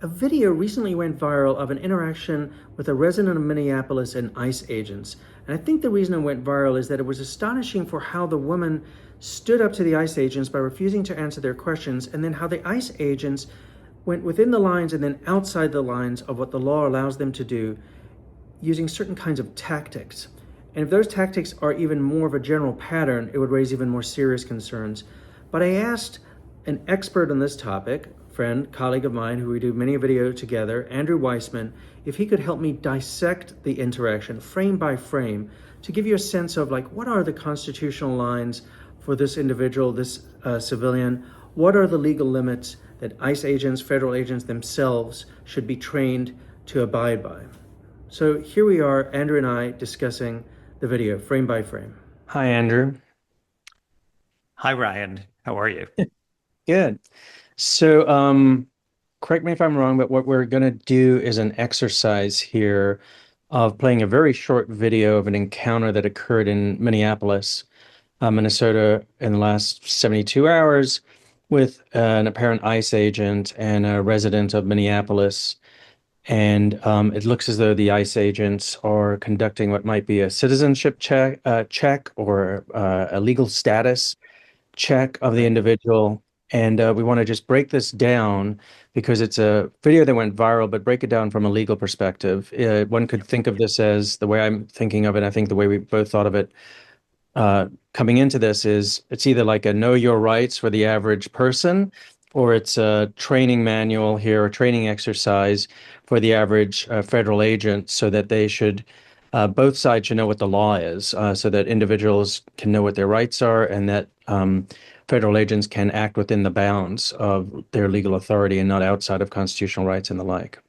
A video recently went viral of an interaction with a resident of Minneapolis and ICE agents. And I think the reason it went viral is that it was astonishing for how the woman stood up to the ICE agents by refusing to answer their questions, and then how the ICE agents went within the lines and then outside the lines of what the law allows them to do using certain kinds of tactics. And if those tactics are even more of a general pattern, it would raise even more serious concerns. But I asked an expert on this topic, friend, colleague of mine, who we do many a video together, Andrew Weissmann, if he could help me dissect the interaction frame by frame to give you a sense of what are the constitutional lines for this individual, this civilian, what are the legal limits that ICE agents, federal agents themselves should be trained to abide by. So here we are, Andrew and I, discussing the video frame by frame. Hi, Andrew. Hi, Ryan. How are you? Good. So, correct me if I'm wrong, but what we're going to do is an exercise here of playing a very short video of an encounter that occurred in Minneapolis, Minnesota, in the last 72 hours with an apparent ICE agent and a resident of Minneapolis. And it looks as though the ICE agents are conducting what might be a citizenship check or a legal status check of the individual. And we want to just break this down because it's a video that went viral, but break it down from a legal perspective. One could think of this as the way I'm thinking of it. I think the way we both thought of it coming into this is it's either like a know your rights for the average person, or it's a training manual here, a training exercise for the average federal agent, so that they should, both sides should know what the law is, so that individuals can know what their rights are, and that federal agents can act within the bounds of their legal authority and not outside of constitutional rights and the like.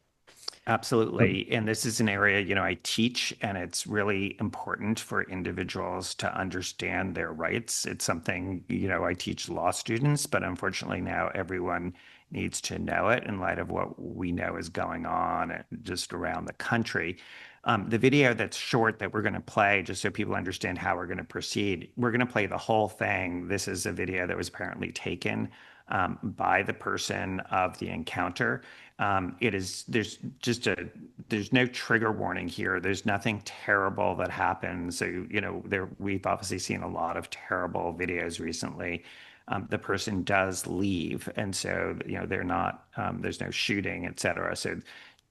Absolutely. And this is an area, I teach, and it's really important for individuals to understand their rights. It's something, I teach law students, but unfortunately now everyone needs to know it in light of what we know is going on just around the country. The video that's short that we're going to play, just so people understand how we're going to proceed, we're going to play the whole thing. This is a video that was apparently taken by the person of the encounter. There's no trigger warning here. There's nothing terrible that happens. So, we've obviously seen a lot of terrible videos recently. The person does leave, and so, they're not, there's no shooting, et cetera. So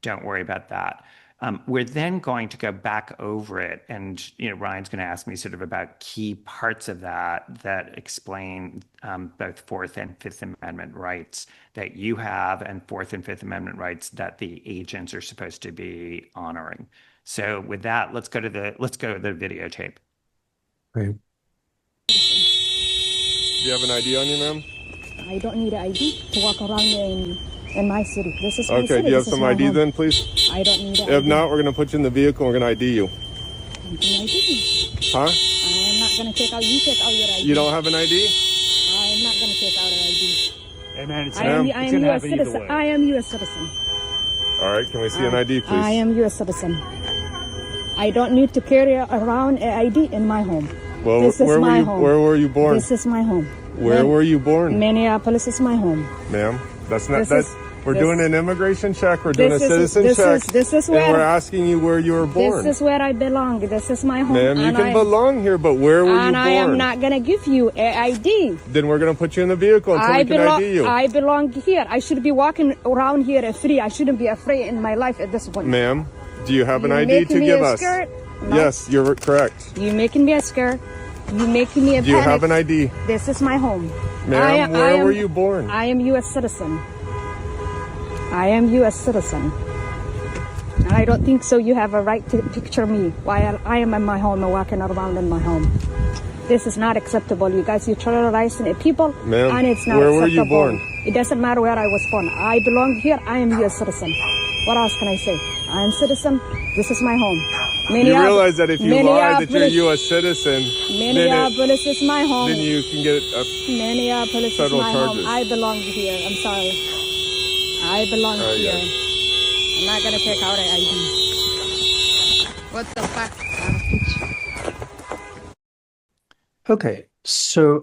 don't worry about that. We're then going to go back over it, and Ryan's going to ask me sort of about key parts of that explain both Fourth and Fifth Amendment rights that you have, and Fourth and Fifth Amendment rights that the agents are supposed to be honoring. So with that, let's go to the videotape. Great. Do you have an ID on you, ma'am? I don't need an ID to walk around in my city. This is my city. Okay, do you have some ID then, please? I don't need an If ID. not, we're going to put you in the vehicle and we're going to ID you. You can ID me. Huh? I am not going to take out. You take out your ID. You don't have an ID? I am not going to take out an ID. Hey man, it's I am gonna U.S. happen either citizen. way. I am U.S. citizen. All right, can we see an ID, please? I am U.S. citizen. I don't need to carry around an ID in my home. Well, this is my home. Where were you born? This is my home. Where were you born? Minneapolis is my home. Ma'am, we're doing an immigration check. We're doing a citizen check. This is where, and we're asking you where you were born. This is where I belong. This is my home. Ma'am, you can belong here, but where were you born? And I am not going to give you an ID. Then we're going to put you in the vehicle until we can ID you. I belong here. I should be walking around here free. I shouldn't be afraid in my life at this point. Ma'am, do you have an ID to give us? No. Yes, you're correct. You're making me a skirt. You're making me a Do you have an ID? This is my home. Ma'am, where were you born? I am U.S. citizen. I am U.S. citizen. And I don't think so you have a right to picture me while I am in my home and walking around in my home. This is not acceptable. You guys, you're terrorizing people, Ma'am, and it's not where acceptable. were you born? It doesn't matter where I was born. I belong here. I am U.S. citizen. What else can I say? I am citizen. This is my home. You realize that if you lie that you're a U.S. citizen, Minneapolis is my home. Then you can get Minneapolis is my home. I belong here. I'm sorry. I belong here. Yes. I'm not gonna take out an ID. What the fuck? Okay, so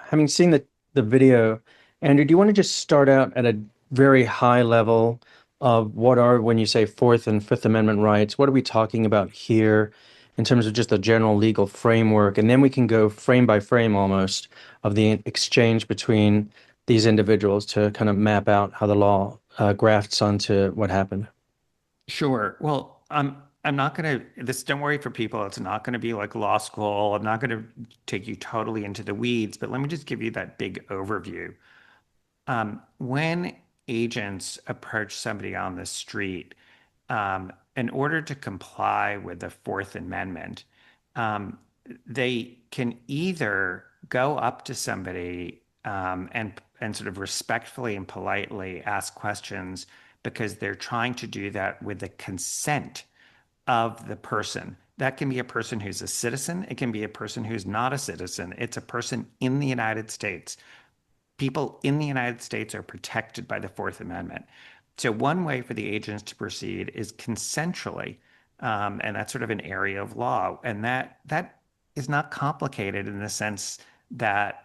having seen the video, Andrew, do you want to just start out at a very high level of what are, when you say Fourth and Fifth Amendment rights, what are we talking about here in terms of just a general legal framework? And then we can go frame by frame almost of the exchange between these individuals to kind of map out how the law grafts onto what happened. Sure. Well, I'm not going to this don't worry for people. It's not going to be like law school. I'm not going to take you totally into the weeds, but let me just give you that big overview. When agents approach somebody on the street, in order to comply with the Fourth Amendment, um, they can either go up to somebody and sort of respectfully and politely ask questions because they're trying to do that with the consent of the person. That can be a person who's a citizen. It can be a person who's not a citizen. It's a person in the United States. People in the United States are protected by the Fourth Amendment. So one way for the agents to proceed is consensually, and that's sort of an area of law, and that is not complicated in the sense that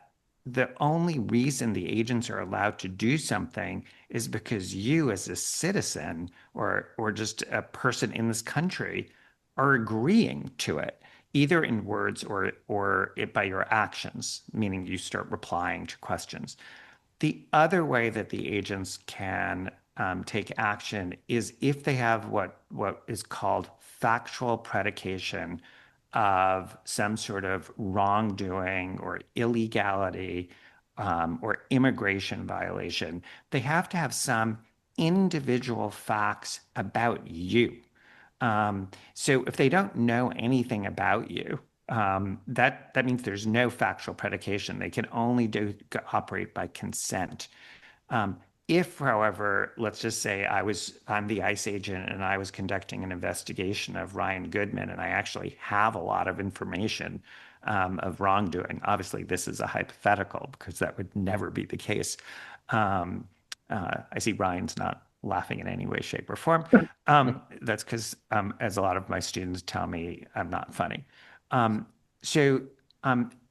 the only reason the agents are allowed to do something is because you, as a citizen or just a person in this country, are agreeing to it, either in words or it by your actions, meaning you start replying to questions. The other way that the agents can take action is if they have what is called factual predication of some sort of wrongdoing or illegality or immigration violation. They have to have some individual facts about you. So if they don't know anything about you, that means there's no factual predication. They can only operate by consent. Um, if, however, let's just say I'm the ICE agent and I was conducting an investigation of Ryan Goodman and I actually have a lot of information of wrongdoing. Obviously, this is a hypothetical because that would never be the case. Um, I see Ryan's not laughing in any way, shape, or form. That's because, as a lot of my students tell me, I'm not funny. Um, so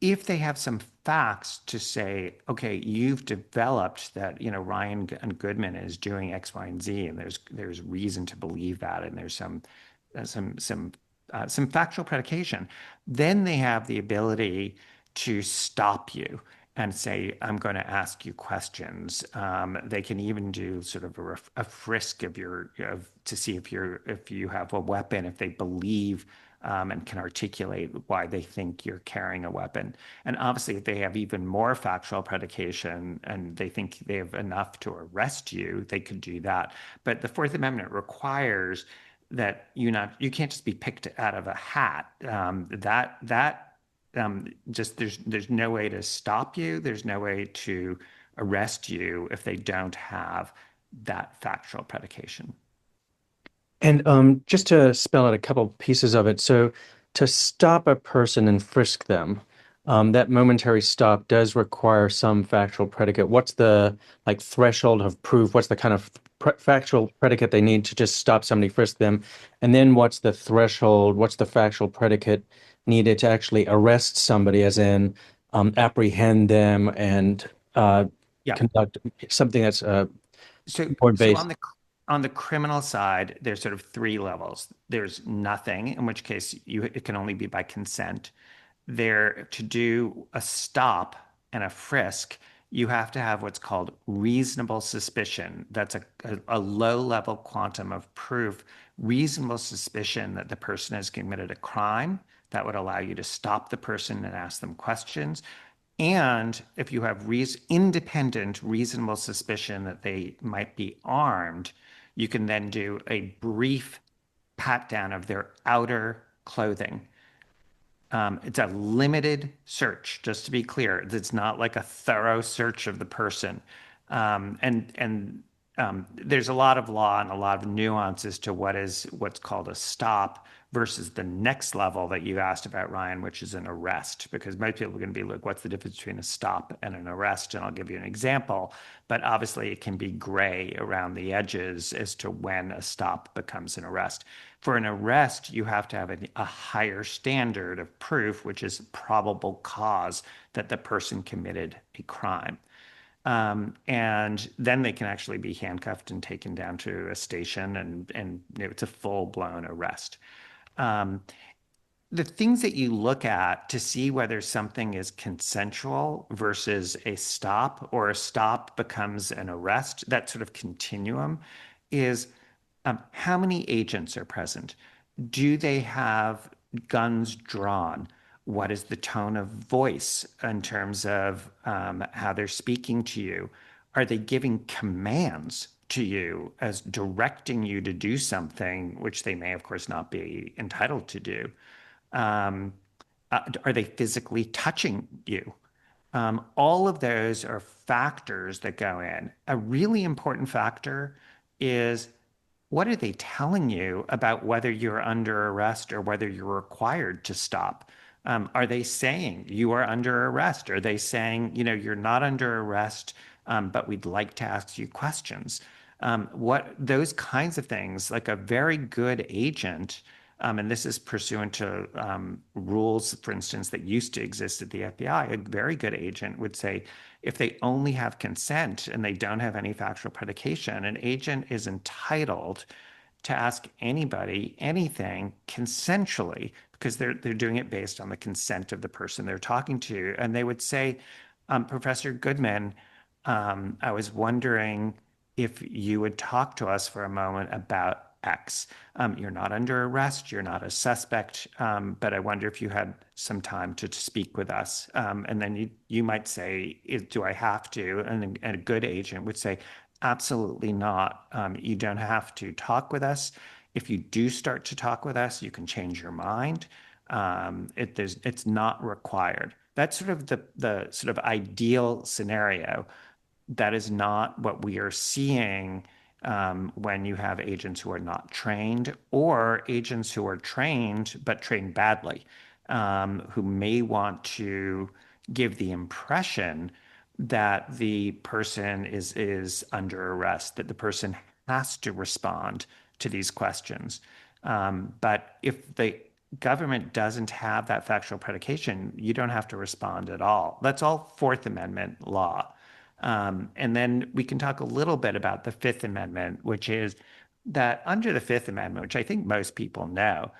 if they have some facts to say, okay, you've developed that, Ryan and Goodman is doing X, Y, and Z, and there's reason to believe that, and there's uh, some some some factual predication, then they have the ability to stop you and say, I'm going to ask you questions. They can even do sort of a frisk to see if you have a weapon, if they believe and can articulate why they think you're carrying a weapon. And obviously, if they have even more factual predication and they think they have enough to arrest you, they could do that. But the Fourth Amendment requires that you can't just be picked out of a hat. Just there's no way to stop you. There's no way to arrest you if they don't have that factual predication. And just to spell out a couple pieces of it. So to stop a person and frisk them, that momentary stop does require some factual predicate. What's the like threshold of proof? What's the kind of factual predicate they need to just stop somebody, frisk them? And then what's the threshold? What's the factual predicate needed to actually arrest somebody, as in apprehend them and Yeah. conduct something that's more So based? on the criminal side, there's sort of three levels. There's nothing, in which case it can only be by consent. There, to do a stop and a frisk, you have to have what's called reasonable suspicion. That's a low level quantum of proof, reasonable suspicion that the person has committed a crime that would allow you to stop the person and ask them questions. And if you have independent, reasonable suspicion that they might be armed, you can then do a brief pat down of their outer clothing. It's a limited search, just to be clear. It's not like a thorough search of the person. And there's a lot of law and a lot of nuances to what's called a stop versus the next level that you asked about, Ryan, which is an arrest. Because most people are going to be like, what's the difference between a stop and an arrest? And I'll give you an example. But obviously, it can be gray around the edges as to when a stop becomes an arrest. For an arrest, you have to have a higher standard of proof, which is probable cause that the person committed a crime. And then they can actually be handcuffed and taken down to a station, and it's a full-blown arrest. Um, the things that you look at to see whether something is consensual versus a stop, or a stop becomes an arrest, that sort of continuum, is how many agents are present? Do they have guns drawn? What is the tone of voice in terms of how they're speaking to you? Are they giving commands to you as directing you to do something, which they may, of course, not be entitled to do? Um, are they physically touching you? All of those are factors that go in. A really important factor is, what are they telling you about whether you're under arrest or whether you're required to stop? Are they saying you are under arrest? Are they saying, you're not under arrest, but we'd like to ask you questions? What those kinds of things, like a very good agent, and this is pursuant to rules, for instance, that used to exist at the FBI. A very good agent would say, if they only have consent and they don't have any factual predication, an agent is entitled to ask anybody anything consensually, because they're doing it based on the consent of the person they're talking to. And they would say, Professor Goodman, I was wondering if you would talk to us for a moment about X. You're not under arrest, you're not a suspect, but I wonder if you had some time to speak with us. And then you might say, do I have to? And a good agent would say, absolutely not. You don't have to talk with us. If you do start to talk with us, you can change your mind. It's not required. That's sort of the sort of ideal scenario. That is not what we are seeing when you have agents who are not trained, or agents who are trained but trained badly, who may want to give the impression that the person is under arrest, that the person has to respond to these questions. But if the government doesn't have that factual predication, you don't have to respond at all. That's all Fourth Amendment law. And then we can talk a little bit about the Fifth Amendment, which is that under the Fifth Amendment, which I think most people know,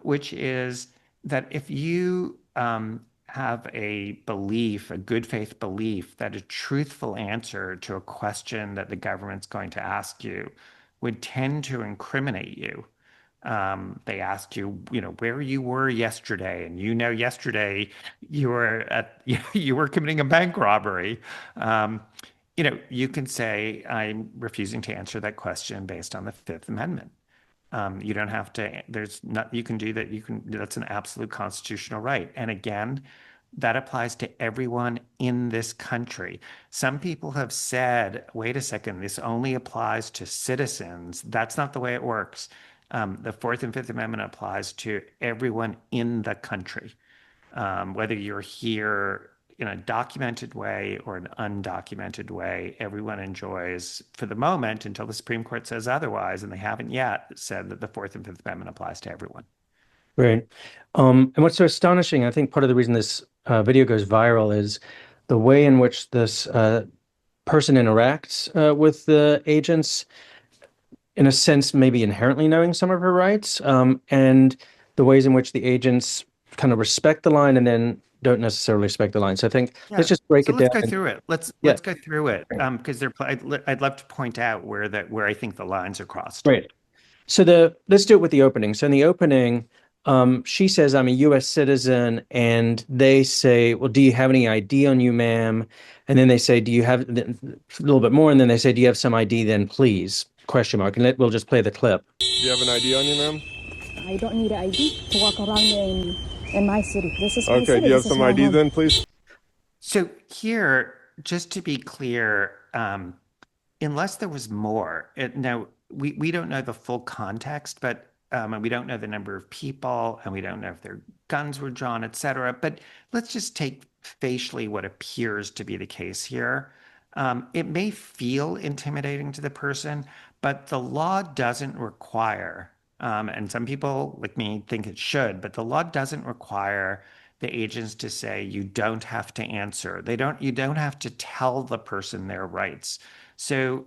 which is that if you have a belief, a good faith belief, that a truthful answer to a question that the government's going to ask you would tend to incriminate you. They ask you, where you were yesterday, and yesterday you were you were committing a bank robbery. You can say, I'm refusing to answer that question based on the Fifth Amendment. You don't have to, there's not, you can do that. That's an absolute constitutional right. And again, that applies to everyone in this country. Some people have said, wait a second, this only applies to citizens. That's not the way it works. The Fourth and Fifth Amendment applies to everyone in the country, whether you're here in a documented way or an undocumented way. Everyone enjoys, for the moment, until the Supreme Court says otherwise, and they haven't yet said that the Fourth and Fifth Amendment applies to everyone. Right. And what's so astonishing, I think part of the reason this video goes viral is the way in which this person interacts with the agents, in a sense, maybe inherently knowing some of her rights, and the ways in which the agents kind of respect the line and then don't necessarily respect the line. So I think let's just break it down. Let's go through it. Let's go through it, because I'd love to point out where I think the lines are crossed. Right. So let's do it with the opening. So in the opening, she says, I'm a U.S. citizen, and they say, well, do you have any ID on you, ma'am? And then they say, do you have a little bit more? And then they say, do you have some ID then, please? Question mark. And we'll just play the clip. Do you have an ID on you, ma'am? I don't need an ID to walk around in my city. This is my Okay, city. do you have This is some my ID home. then, please? So here, just to be clear, unless there was more, now we don't know the full context, but and we don't know the number of people, and we don't know if their guns were drawn, et cetera. But let's just take facially what appears to be the case here. It may feel intimidating to the person, but the law doesn't require, and some people like me think it should, but the law doesn't require the agents to say, you don't have to answer. You don't have to tell the person their rights. So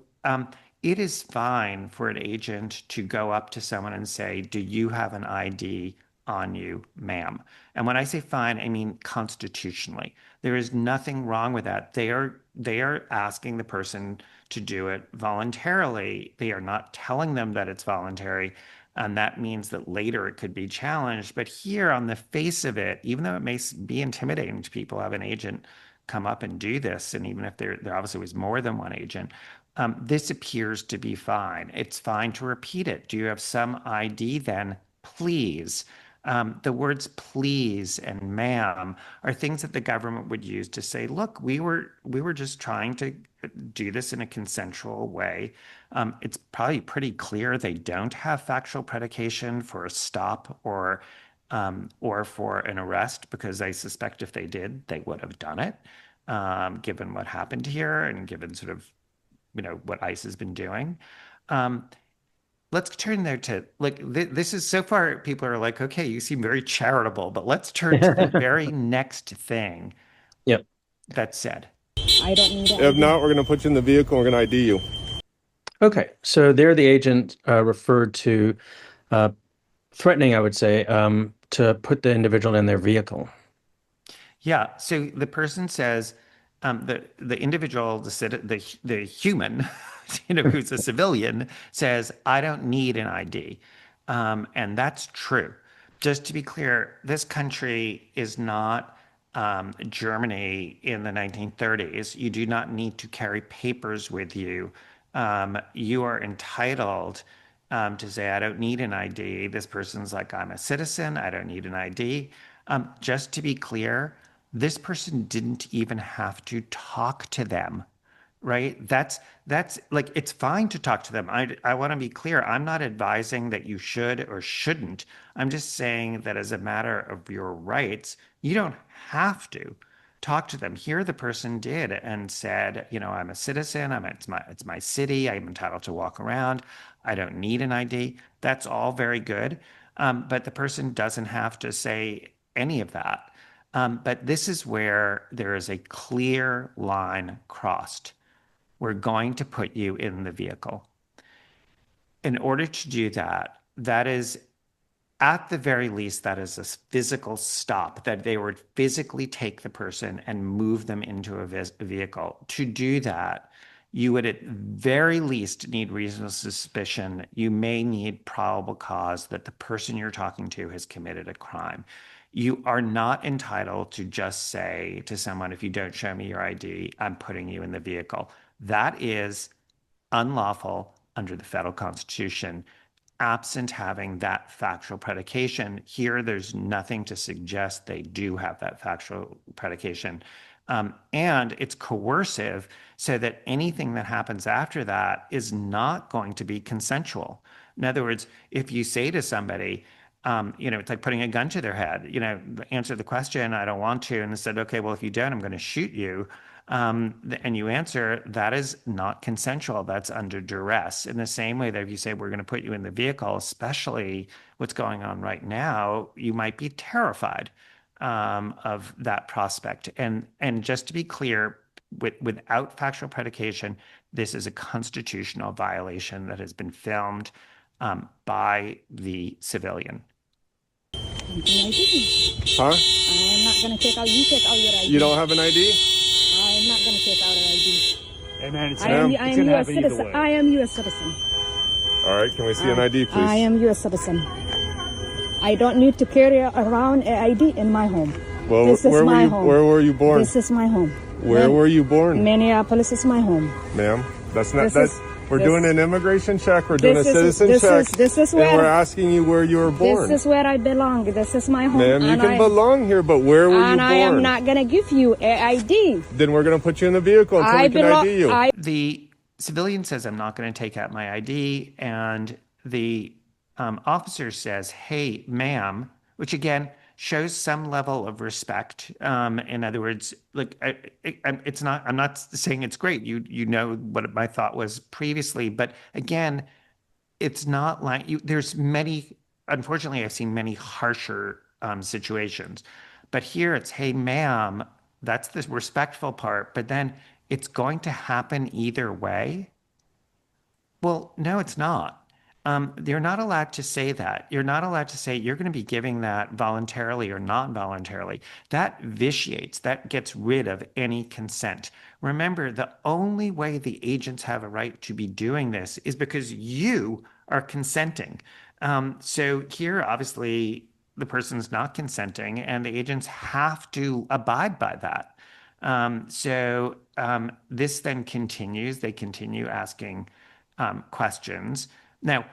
it is fine for an agent to go up to someone and say, do you have an ID on you, ma'am? And when I say fine, I mean constitutionally. There is nothing wrong with that. They are asking the person to do it voluntarily. They are not telling them that it's voluntary. And that means that later it could be challenged. But here, on the face of it, even though it may be intimidating to people, have an agent come up and do this, and even if there obviously was more than one agent, this appears to be fine. It's fine to repeat it. Do you have some ID then? Please. The words please and ma'am are things that the government would use to say, look, we were just trying to do this in a consensual way. It's probably pretty clear they don't have factual predication for a stop or for an arrest, because I suspect if they did, they would have done it, given what happened here and given sort of, what ICE has been doing. Let's turn there to like this is so far people are like, okay, you seem very charitable, but let's turn to the very next thing Yep. that's said. I don't need it. If not, we're going to put you in the vehicle. We're going to ID you. Okay. So there the agent referred to threatening, I would say, to put the individual in their vehicle. Yeah. So the person says, the individual, the human, who's a civilian, says, I don't need an ID. And that's true. Just to be clear, this country is not Germany in the 1930s. You do not need to carry papers with you. You are entitled to say, I don't need an ID. This person's like, I'm a citizen. I don't need an ID. Just to be clear, this person didn't even have to talk to them, right? That's like, it's fine to talk to them. I want to be clear. I'm not advising that you should or shouldn't. I'm just saying that as a matter of your rights, you don't have to talk to them. Here, the person did and said, I'm a citizen. It's my city. I'm entitled to walk around. I don't need an ID. That's all very good. But the person doesn't have to say any of that. But this is where there is a clear line crossed. We're going to put you in the vehicle. In order to do that, that is, at the very least, that is a physical stop, that they would physically take the person and move them into a vehicle. To do that, you would at very least need reasonable suspicion. You may need probable cause that the person you're talking to has committed a crime. You are not entitled to just say to someone, if you don't show me your ID, I'm putting you in the vehicle. That is unlawful under the federal constitution, absent having that factual predication. Here, there's nothing to suggest they do have that factual predication. And it's coercive, so that anything that happens after that is not going to be consensual. In other words, if you say to somebody, it's like putting a gun to their head, answer the question, I don't want to. And they said, okay, well, if you don't, I'm going to shoot you. And you answer, that is not consensual. That's under duress. In the same way that if you say, we're going to put you in the vehicle, especially what's going on right now, you might be terrified of that prospect. And just to be clear, without factual predication, this is a constitutional violation that has been filmed by the civilian. Huh? I'm not going to take out, you take out your ID. You don't have an ID? I'm not going to take out an ID. Hey man, I am U.S. citizen. I am U.S. citizen. All right, can we see an ID, please? I am U.S. citizen. I don't need to carry around an ID in my home. Well, this is my home. Where were you born? This is my home. Where were you born? Minneapolis is my home. Ma'am, we're doing an immigration check. We're doing a citizen check. This is where, and we're asking you where you were born. This is where I belong. This is my home. Ma'am, you can belong here, but where were you born? And I am not going to give you an ID. Then we're going to put you in the vehicle until we can ID you. The civilian says, I'm not going to take out my ID. And the officer says, hey, ma'am, which again shows some level of respect. In other words, like I'm not saying it's great. You know what my thought was previously, but again, it's not like there's many. Unfortunately, I've seen many harsher situations, But here it's, hey, ma'am, that's the respectful part, but then it's going to happen either way. Well, no, it's not. You're not allowed to say that. You're not allowed to say you're going to be giving that voluntarily or non-voluntarily. That vitiates, that gets rid of any consent. Remember, the only way the agents have a right to be doing this is because you are consenting. So here, obviously, the person's not consenting, and the agents have to abide by that. This then continues. They continue asking questions. Now,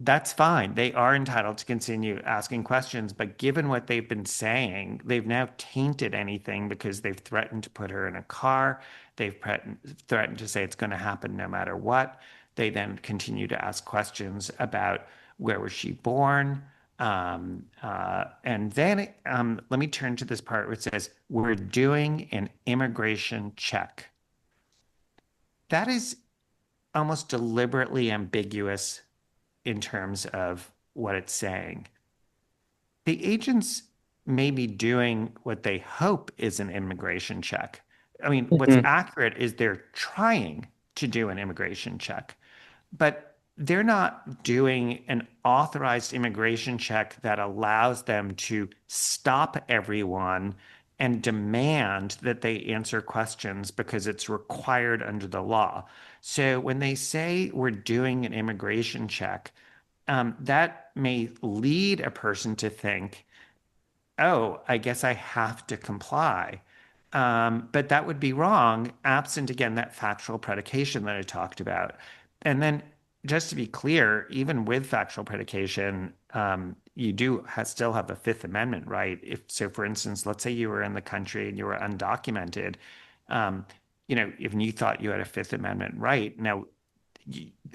that's fine. They are entitled to continue asking questions, but given what they've been saying, they've now tainted anything because they've threatened to put her in a car. They've threatened to say it's going to happen no matter what. They then continue to ask questions about where was she born. And then let me turn to this part where it says, we're doing an immigration check. That is almost deliberately ambiguous in terms of what it's saying. The agents may be doing what they hope is an immigration check. I mean, what's accurate is they're trying to do an immigration check, but they're not doing an authorized immigration check that allows them to stop everyone and demand that they answer questions because it's required under the law. So when they say we're doing an immigration check, that may lead a person to think, oh, I guess I have to comply. But that would be wrong, absent, again, that factual predication that I talked about. And then, just to be clear, even with factual predication, you do still have a Fifth Amendment right. If so, for instance, let's say you were in the country and you were undocumented, if you thought you had a Fifth Amendment right. Now,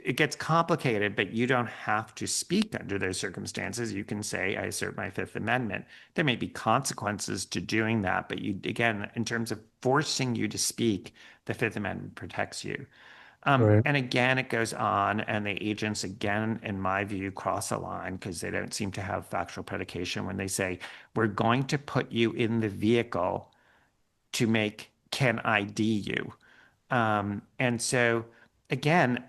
it gets complicated, but you don't have to speak under those circumstances. You can say, I assert my Fifth Amendment. There may be consequences to doing that, but again, in terms of forcing you to speak, the Fifth Amendment protects you. Right. And again, it goes on, and the agents, again, in my view, cross a line because they don't seem to have factual predication when they say, we're going to put you in the vehicle to make can ID you. And so, again,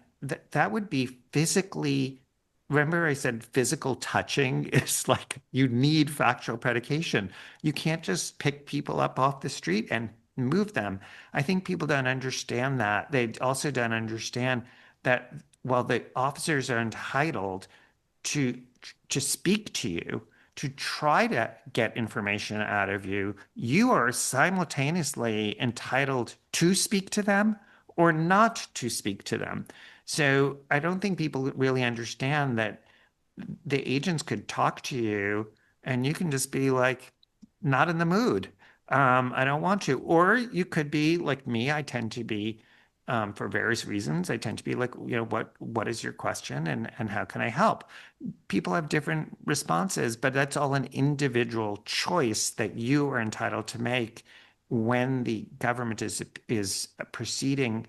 that would be physically, remember I said physical touching is like you need factual predication. You can't just pick people up off the street and move them. I think people don't understand that. They also don't understand that while the officers are entitled to speak to you, to try to get information out of you, you are simultaneously entitled to speak to them or not to speak to them. So I don't think people really understand that the agents could talk to you and you can just be like, not in the mood. I don't want to. Or you could be like me. I tend to be, for various reasons, I tend to be like, what is your question and how can I help? People have different responses, but that's all an individual choice that you are entitled to make when the government is proceeding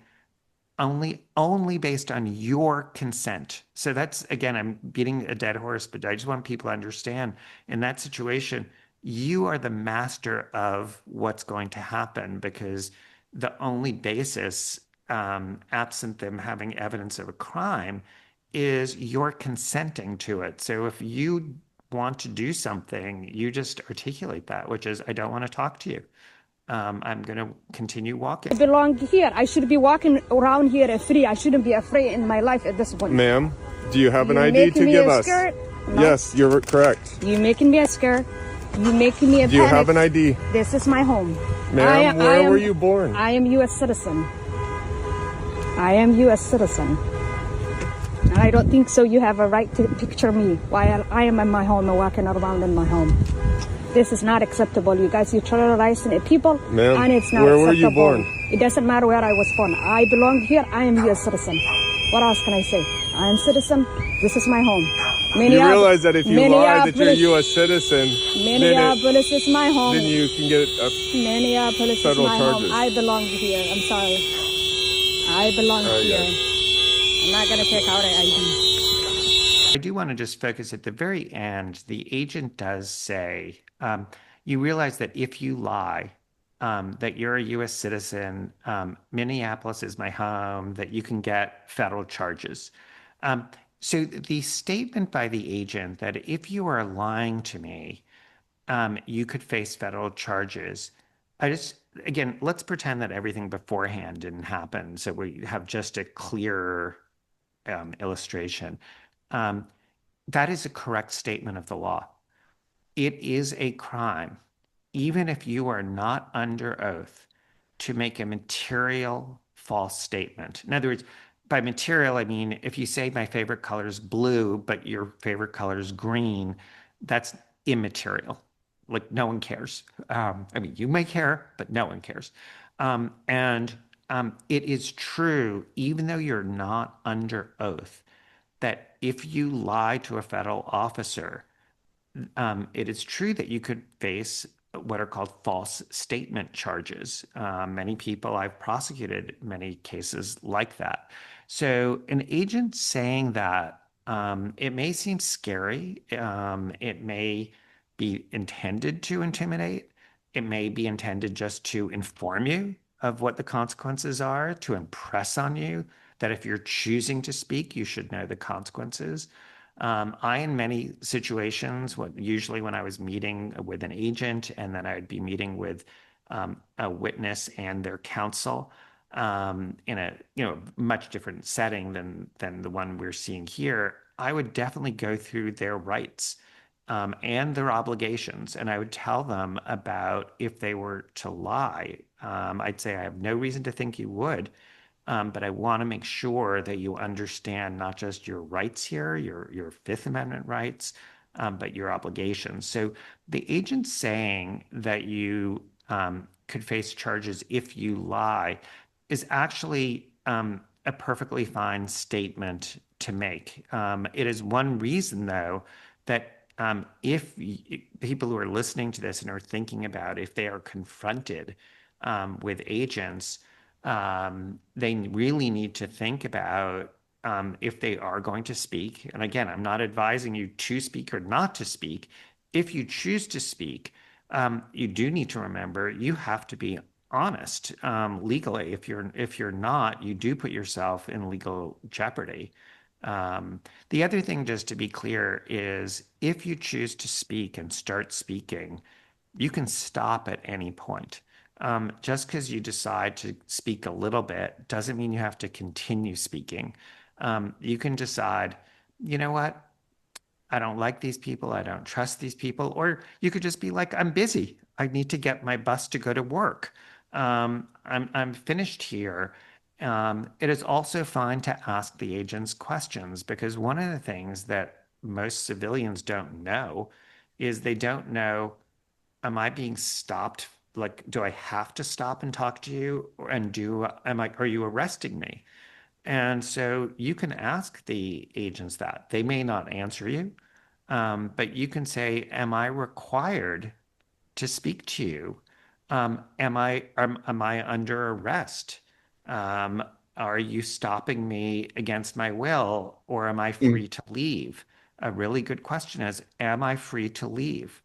only based on your consent. So that's, again, I'm beating a dead horse, but I just want people to understand in that situation, you are the master of what's going to happen because the only basis, absent them having evidence of a crime, is you're consenting to it. So if you want to do something, you just articulate that, which is, I don't want to talk to you. I'm going to continue walking. I belong here. I should be walking around here free. I shouldn't be afraid in my life at this point. Ma'am, do you have an ID making to me give a us? skirt? No. Yes, you're correct. You making me a skirt. You making me a Do you panic. have an ID? This is my home. Ma'am, where were you born? I am U.S. citizen. I am U.S. citizen. And I don't think so you have a right to picture me while I am in my home and walking around in my home. This is not acceptable, you guys. You're terrorizing people, and it's not where acceptable. were you born? It doesn't matter where I was born. I belong here. I am U.S. citizen. What else can I say? I am citizen. This is my home. You realize that if you lie that you're a U.S. citizen, Minneapolis is my home. then you can get Minneapolis federal is my charges. home. I belong here. I'm sorry. I belong here. Yes. I'm not going to take out an ID. I do want to just focus at the very end. The agent does say, you realize that if you lie, that you're a US citizen, Minneapolis is my home, that you can get federal charges. Um, so the statement by the agent that if you are lying to me, you could face federal charges. I just, again, let's pretend that everything beforehand didn't happen. So we have just a clear illustration. Um, that is a correct statement of the law. It is a crime, even if you are not under oath, to make a material false statement. In other words, by material, I mean if you say my favorite color is blue, but your favorite color is green, that's immaterial. Like no one cares. I mean, you may care, but no one cares. And it is true, even though you're not under oath, that if you lie to a federal officer, it is true that you could face what are called false statement charges. Many people, I've prosecuted many cases like that. So an agent saying that, it may seem scary. It may be intended to intimidate. It may be intended just to inform you of what the consequences are, to impress on you that if you're choosing to speak, you should know the consequences. In many situations, usually when I was meeting with an agent and then I would be meeting with a witness and their counsel in a much different setting than the one we're seeing here, I would definitely go through their rights and their obligations, and I would tell them about if they were to lie. I'd say I have no reason to think you would. But I want to make sure that you understand not just your rights here, your Fifth Amendment rights, but your obligations. So the agent saying that you could face charges if you lie is actually a perfectly fine statement to make. It is one reason, though, that if people who are listening to this and are thinking about if they are confronted with agents, they really need to think about if they are going to speak. And again, I'm not advising you to speak or not to speak. If you choose to speak, you do need to remember you have to be honest legally. If you're not, you do put yourself in legal jeopardy. The other thing, just to be clear, is if you choose to speak and start speaking, you can stop at any point. Just because you decide to speak a little bit doesn't mean you have to continue speaking. You can decide, you know what? I don't like these people. I don't trust these people. Or you could just be like, I'm busy. I need to get my bus to go to work. I'm finished here. It is also fine to ask the agents questions, because one of the things that most civilians don't know is they don't know, am I being stopped? Like, do I have to stop and talk to you? Are you arresting me? And so you can ask the agents that. They may not answer you, but you can say, am I required to speak to you? Am I under arrest? Um, are you stopping me against my will, or am I Mm. free to leave? A really good question is, am I free to leave?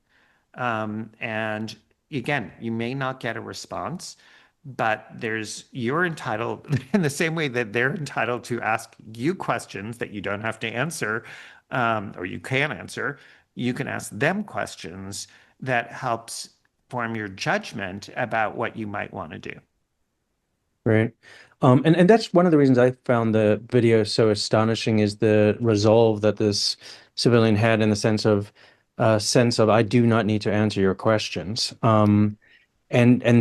And again, you may not get a response, but you're entitled in the same way that they're entitled to ask you questions that you don't have to answer, or you can answer. You can ask them questions that helps form your judgment about what you might want to do. Right. And that's one of the reasons I found the video so astonishing is the resolve that this civilian had in the sense of I do not need to answer your questions. And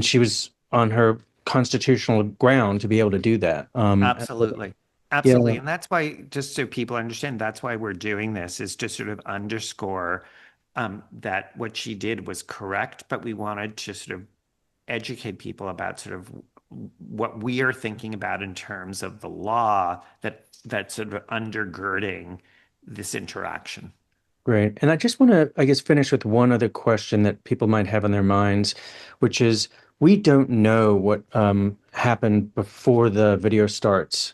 she was on her constitutional ground to be able to do that. Absolutely. Absolutely. Yeah, And that's why, just so people understand, that's why we're doing this, is to sort of underscore that what she did was correct, but we wanted to sort of educate people about sort of what we are thinking about in terms of the law that's sort of undergirding this interaction. great. And I just want to, I guess, finish with one other question that people might have on their minds, which is we don't know what happened before the video starts.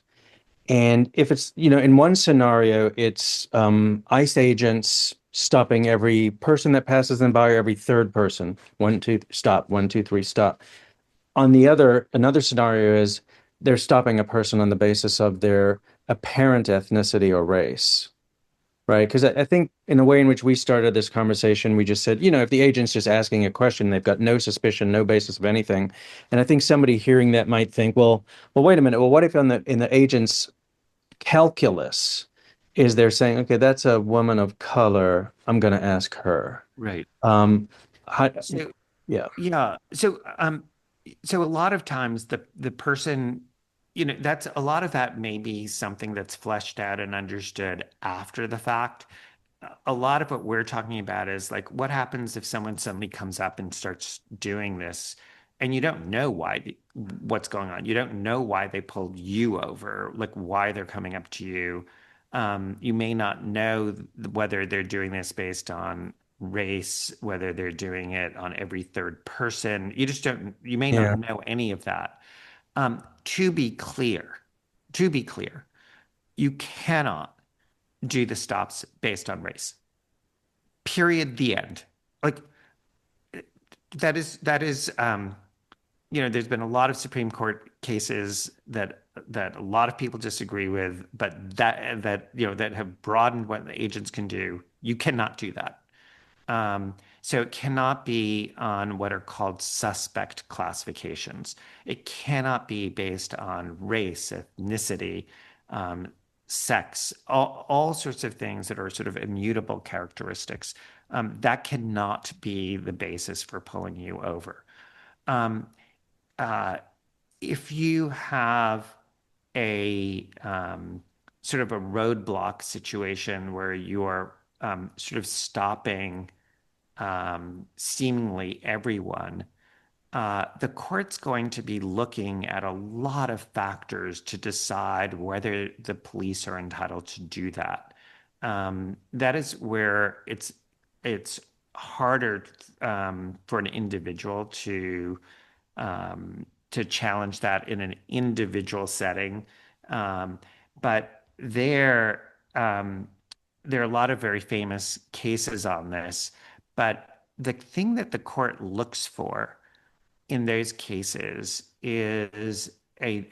And if it's, in one scenario, it's ICE agents stopping every person that passes them by, or every third person. One, two, stop. One, two, three, stop. Another scenario is they're stopping a person on the basis of their apparent ethnicity or race. Right. Because I think in the way in which we started this conversation, we just said, if the agent's just asking a question, they've got no suspicion, no basis of anything. And I think somebody hearing that might think, well, wait a minute. Well, what if in the agent's calculus is they're saying, okay, that's a woman of color. I'm going to ask her. Right. Um, how, So yeah, yeah. So a lot of times the person, that's a lot of that may be something that's fleshed out and understood after the fact. A lot of what we're talking about is like what happens if someone suddenly comes up and starts doing this and you don't know what's going on. You don't know why they pulled you over, like why they're coming up to you. You may not know whether they're doing this based on race, whether they're doing it on every third person. You just don't, you may not yeah, know any of that. To be clear, to be clear, you cannot do the stops based on race. Period. The end. Like there's been a lot of Supreme Court cases that a lot of people disagree with, but that have broadened what the agents can do. You cannot do that. So it cannot be on what are called suspect classifications. It cannot be based on race, ethnicity, um, sex, all sorts of things that are sort of immutable characteristics. That cannot be the basis for pulling you over. Um, uh, if you have a sort of a roadblock situation where you're sort of stopping seemingly everyone, the court's going to be looking at a lot of factors to decide whether the police are entitled to do that. That is where it's harder for an individual to challenge that in an individual setting. Um, but there are a lot of very famous cases on this. But the thing that the court looks for in those cases is a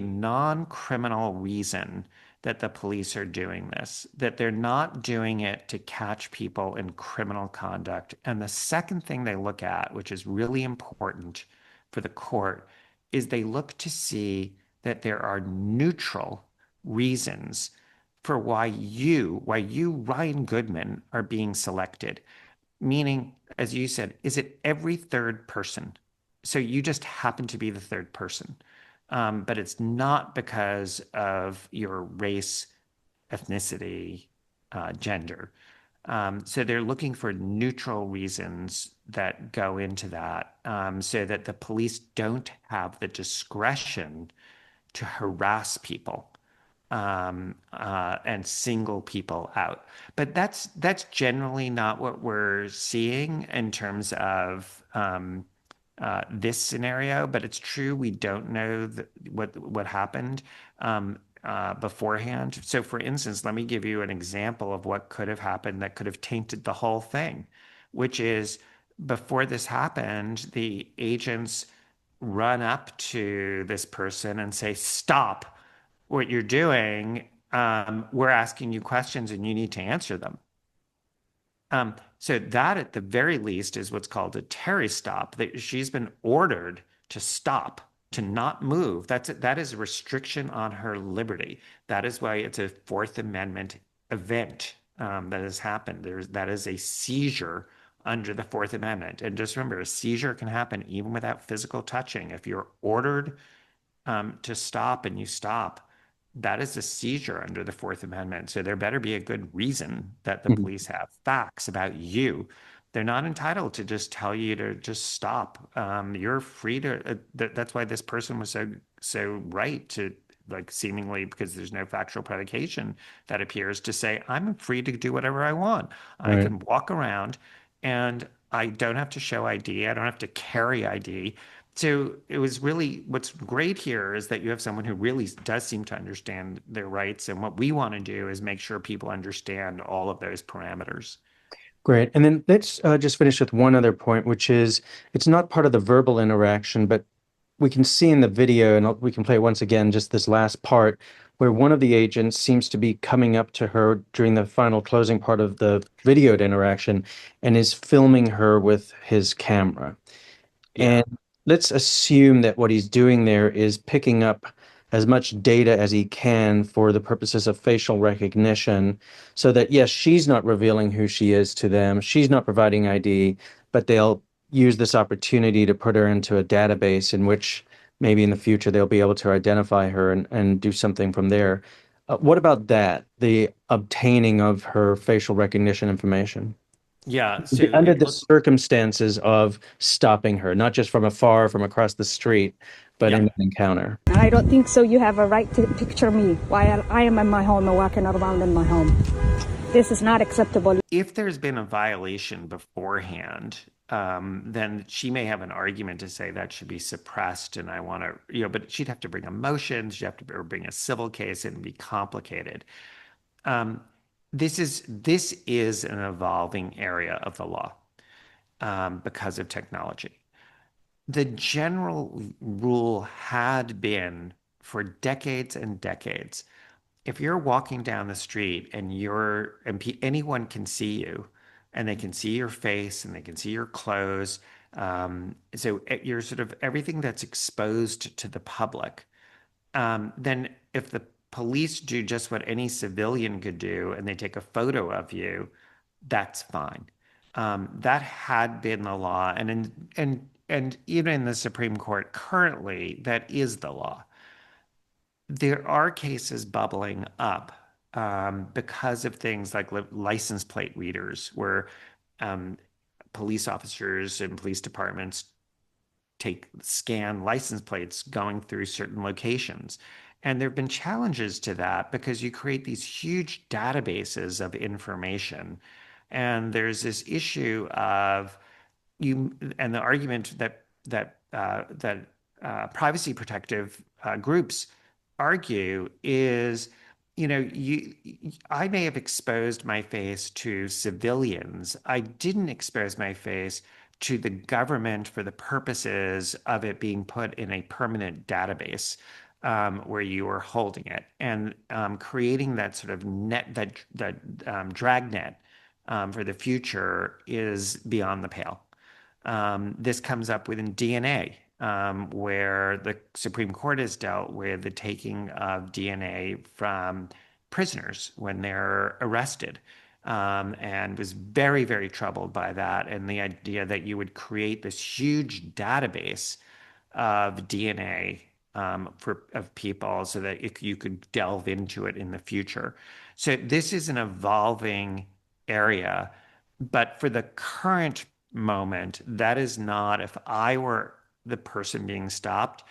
non-criminal reason that the police are doing this, that they're not doing it to catch people in criminal conduct. And the second thing they look at, which is really important for the court, is they look to see that there are neutral reasons for why you, Ryan Goodman, are being selected. Meaning, as you said, is it every third person? So you just happen to be the third person. But it's not because of your race, ethnicity, gender. So they're looking for neutral reasons that go into that, so that the police don't have the discretion to harass people and single people out. But that's generally not what we're seeing in terms of this scenario. But it's true we don't know what happened beforehand. So, for instance, let me give you an example of what could have happened that could have tainted the whole thing, which is before this happened, the agents run up to this person and say, "Stop what you're doing. We're asking you questions and you need to answer them." So that at the very least is what's called a Terry stop. That she's been ordered to stop, to not move. That is a restriction on her liberty. That is why it's a Fourth Amendment event that has happened. That is a seizure under the Fourth Amendment. And just remember, a seizure can happen even without physical touching. If you're ordered to stop and you stop, that is a seizure under the Fourth Amendment. So there better be a good reason that the mhm, police have facts about you. They're not entitled to just tell you to just stop. You're free to. That's why this person was so right to, like, seemingly, because there's no factual predication that appears to say I'm free to do whatever I want. I right. can walk around and I don't have to show ID. I don't have to carry ID. So it was really what's great here is that you have someone who really does seem to understand their rights. And what we want to do is make sure people understand all of those parameters. Great. And then let's just finish with one other point, which is it's not part of the verbal interaction, but we can see in the video, and we can play it once again, just this last part, where one of the agents seems to be coming up to her during the final closing part of the videoed interaction and is filming her with his camera. Yeah. And let's assume that what he's doing there is picking up as much data as he can for the purposes of facial recognition, so that, yes, she's not revealing who she is to them, she's not providing ID, but they'll use this opportunity to put her into a database in which maybe in the future they'll be able to identify her and do something from there. What about that, the obtaining of her facial recognition information? Yeah. So Under it the looked, circumstances of stopping her, not just from afar, from across the street, but yeah. in an encounter. I don't think so. You have a right to picture me while I am in my home and walking around in my home. This is not acceptable. If there's been a violation beforehand, then she may have an argument to say that should be suppressed. And I want to, but she'd have to bring a motion, she'd have to bring a civil case, and it'd be complicated. Um, this is an evolving area of the law because of technology. The general rule had been for decades and decades, if you're walking down the street and anyone can see you and they can see your face and they can see your clothes, so you're sort of everything that's exposed to the public, then if the police do just what any civilian could do and they take a photo of you, that's fine. That had been the law, and even in the Supreme Court currently, that is the law. There are cases bubbling up because of things like license plate readers, where um, police officers and police departments scan license plates going through certain locations. And there have been challenges to that because you create these huge databases of information. And there's this issue of and the argument that privacy protective groups argue is, I may have exposed my face to civilians. I didn't expose my face to the government for the purposes of it being put in a permanent database where you are holding it, and creating that sort of net, that dragnet for the future is beyond the pale. This comes up within DNA, where the Supreme Court has dealt with the taking of DNA from prisoners when they're arrested, and was very, very troubled by that. And the idea that you would create this huge database of DNA of people so that you could delve into it in the future. So this is an evolving area, but for the current moment, that is not, if I were the person being stopped,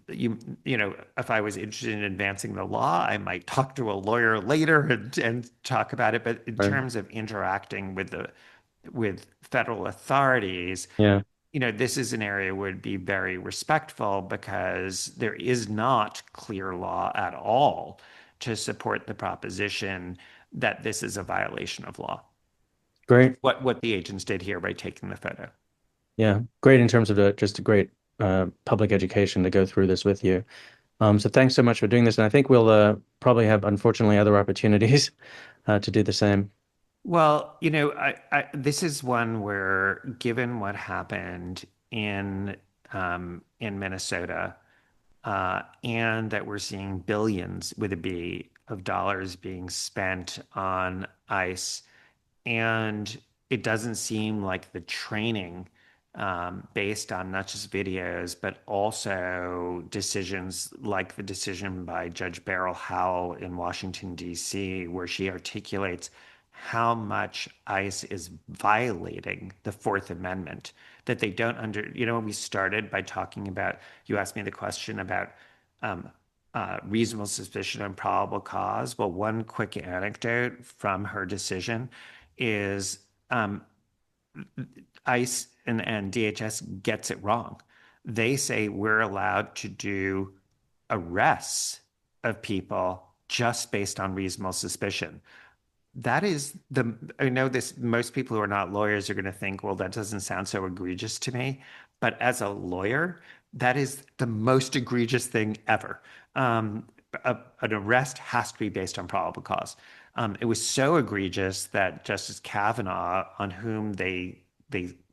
if I was interested in advancing the law, I might talk to a lawyer later and talk about it. But in Right. terms of interacting with federal authorities, Yeah. this is an area would be very respectful because there is not clear law at all to support the proposition that this is a violation of law. Great. What the agents did here by taking the photo. Yeah. Great in terms of just a great public education to go through this with you. So thanks so much for doing this. And I think we'll probably have, unfortunately, other opportunities to do the same. Well, this is one where, given what happened in Minnesota, and that we're seeing billions with a B of dollars being spent on ICE, and it doesn't seem like the training, based on not just videos, but also decisions like the decision by Judge Beryl Howell in Washington, D.C., where she articulates how much ICE is violating the Fourth Amendment, that they don't when we started by talking about, you asked me the question about um, reasonable suspicion and probable cause. Well, one quick anecdote from her decision is ICE and DHS gets it wrong. they say we're allowed to do arrests of people just based on reasonable suspicion. That is the, I know this, most people who are not lawyers are going to think, well, that doesn't sound so egregious to me. But as a lawyer, that is the most egregious thing ever. An arrest has to be based on probable cause. It was so egregious that Justice Kavanaugh, on whom they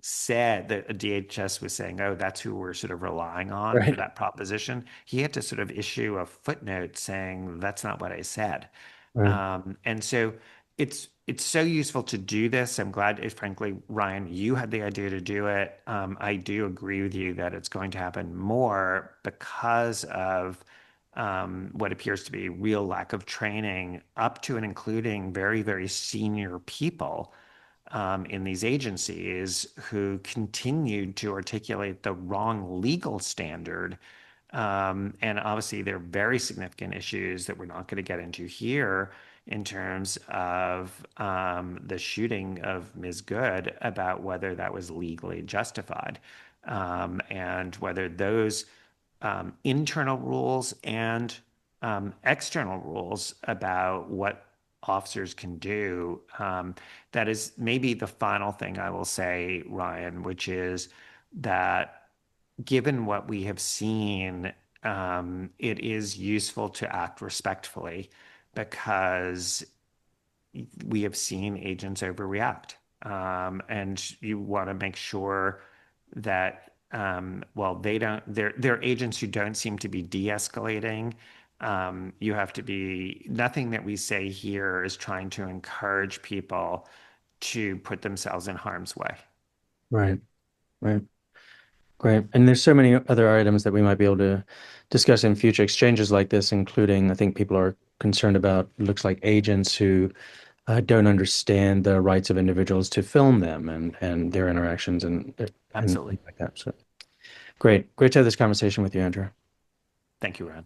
said that DHS was saying, oh, that's who we're sort of relying on for Right. that proposition, he had to sort of issue a footnote saying, that's not what I said. Right. And so it's so useful to do this. I'm glad, frankly, Ryan, you had the idea to do it. I do agree with you that it's going to happen more because of what appears to be real lack of training, up to and including very, very senior people in these agencies who continued to articulate the wrong legal standard. And obviously, there are very significant issues that we're not going to get into here in terms of the shooting of Ms. Good, about whether that was legally justified, and whether those internal rules and external rules about what officers can do. That is maybe the final thing I will say, Ryan, which is that given what we have seen, it is useful to act respectfully because we have seen agents overreact. And you want to make sure that, well, they don't, they're agents who don't seem to be de-escalating. You have to be, nothing that we say here is trying to encourage people to put themselves in harm's way. Right. Right. Great. And there's so many other items that we might be able to discuss in future exchanges like this, including I think people are concerned about, it looks like agents who don't understand the rights of individuals to film them and their interactions and Absolutely. things like that. So great. Great to have this conversation with you, Andrew. Thank you, Ron.